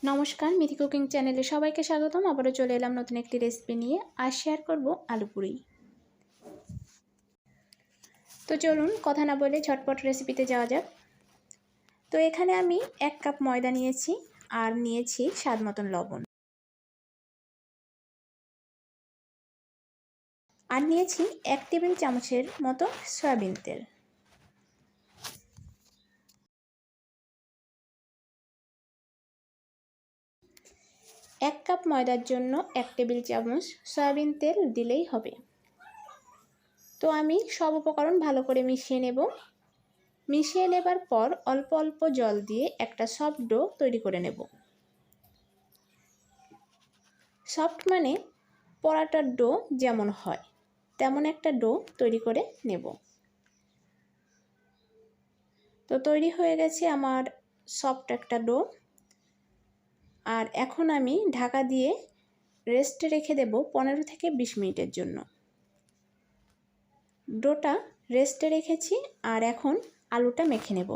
নমস্কার, মিথি কুকিং চ্যানেলে সবাইকে স্বাগতম। আবারও চলে এলাম নতুন একটি রেসিপি নিয়ে। আর শেয়ার করব আলু পুরি। তো চলুন কথা না বলে ঝটপট রেসিপিতে যাওয়া যাক। তো এখানে আমি 1 কাপ ময়দা নিয়েছি আর নিয়েছি স্বাদ মতন লবণ, আর নিয়েছি 1 টেবিল চামচের মতো সয়াবিন তেল। এক কাপ ময়দার জন্য 1 টেবিল চামচ সয়াবিন তেল দিলেই হবে। তো আমি সব উপকরণ ভালো করে মিশিয়ে নেব। মিশিয়ে নেবার পর অল্প অল্প জল দিয়ে একটা সফট ডো তৈরি করে নেব। সফট মানে পরাটার ডো যেমন হয় তেমন একটা ডো তৈরি করে নেব। তো তৈরি হয়ে গেছে আমার সফট একটা ডো। আর এখন আমি ঢাকা দিয়ে রেস্টে রেখে দেব 15 থেকে 20 মিনিটের জন্য। ডোটা রেস্টে রেখেছি আর এখন আলুটা মেখে নেব।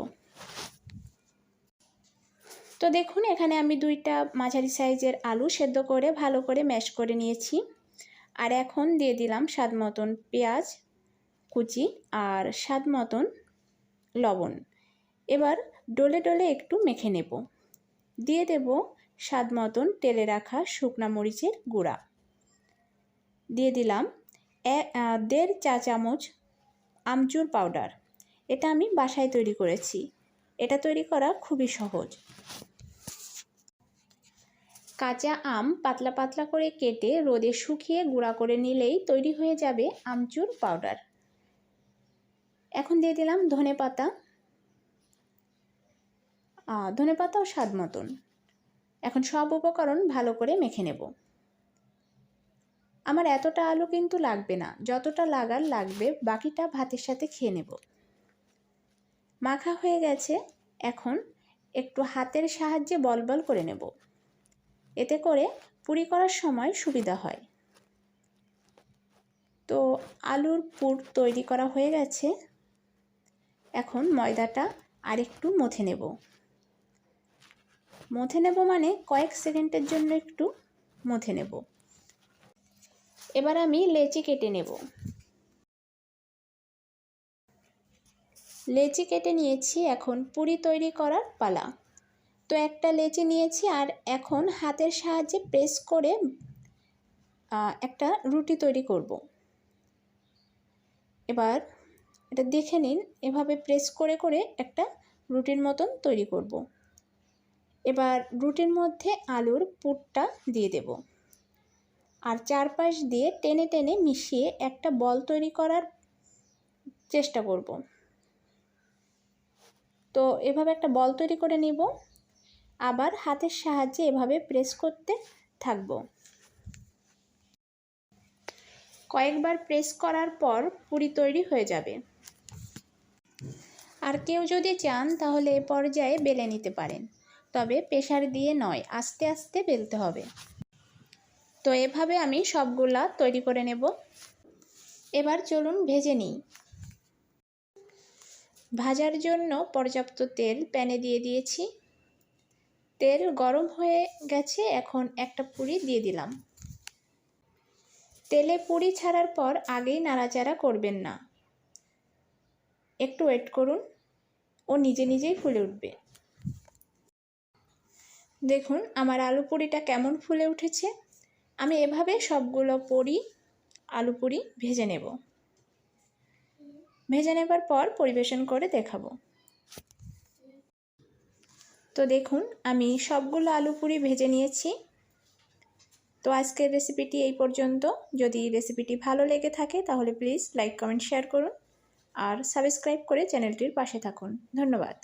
তো দেখুন, এখানে আমি 2টা মাঝারি সাইজের আলু সেদ্ধ করে ভালো করে ম্যাশ করে নিয়েছি। আর এখন দিয়ে দিলাম স্বাদ মতন পেঁয়াজ কুচি আর স্বাদ মতন লবণ। এবার ডলে ডলে একটু মেখে নেব। দিয়ে দেব স্বাদ মতন তেলে রাখা শুকনা মরিচের গুঁড়া। দিয়ে দিলাম 1.5 চা চামচ আমচুর পাউডার। এটা আমি বাসায় তৈরি করেছি। এটা তৈরি করা খুবই সহজ। কাঁচা আম পাতলা পাতলা করে কেটে রোদে শুকিয়ে গুঁড়া করে নিলেই তৈরি হয়ে যাবে আমচুর পাউডার। এখন দিয়ে দিলাম ধনেপাতাও স্বাদ মতন। এখন সব উপকরণ ভালো করে মেখে নেব। আমার এতটা আলু কিন্তু লাগবে না, যতটা লাগার লাগবে বাকিটা ভাতের সাথে খেয়ে নেব। মাখা হয়ে গেছে, এখন একটু হাতের সাহায্যে বল বল করে নেব। এতে করে পুরি করার সময় সুবিধা হয়। তো আলুর পুর তৈরি করা হয়ে গেছে। এখন ময়দাটা আরেকটু মথে নেব। মানে কয়েক সেকেন্ডের জন্য একটু মথে নেব। এবার আমি লেচি কেটে নেব। লেচি কেটে নিয়েছি, এখন পুরি তৈরি করার পালা। তো একটা লেচি নিয়েছি আর এখন হাতের সাহায্যে প্রেস করে একটা রুটি তৈরি করব। এবার এটা দেখে নিন, এভাবে প্রেস করে করে একটা রুটির মতন তৈরি করব। এবার রুটির মধ্যে আলুর পুরটা দিয়ে দেব আর চারপাশ দিয়ে টেনে টেনে মিশিয়ে একটা বল তৈরি করার চেষ্টা করব। তো এভাবে একটা বল তৈরি করে নিব। আবার হাতের সাহায্যে এভাবে প্রেস করতে থাকব। কয়েকবার প্রেস করার পর পুরি তৈরি হয়ে যাবে। আর কেউ যদি চান তাহলে এ পর্যায়ে বেলে নিতে পারেন, তবে প্রেসার দিয়ে নয়, আস্তে আস্তে বেলতে হবে। তো এভাবে আমি সবগুলা তৈরি করে নেব। এবার চলুন ভেজে নিই। ভাজার জন্য পর্যাপ্ত তেল প্যানে দিয়ে দিয়েছি। তেল গরম হয়ে গেছে, এখন একটা পুরি দিয়ে দিলাম। তেলে পুরি ছাড়ার পর আগেই নাড়াচাড়া করবেন না, একটু ওয়েট করুন, ও নিজে নিজেই ফুলে উঠবে। দেখুন আমার আলু পুরিটা কেমন ফুলে উঠেছে। আমি এভাবে সবগুলো আলু পুরি ভেজে নেব। ভেজে নেবার পর পরিবেশন করে দেখাবো। তো দেখুন আমি সবগুলো আলু পুরি ভেজে নিয়েছি। তো আজকের রেসিপিটি এই পর্যন্ত। যদি রেসিপিটি ভালো লেগে থাকে তাহলে প্লিজ লাইক কমেন্ট শেয়ার করুন আর সাবস্ক্রাইব করে চ্যানেলটির পাশে থাকুন। ধন্যবাদ।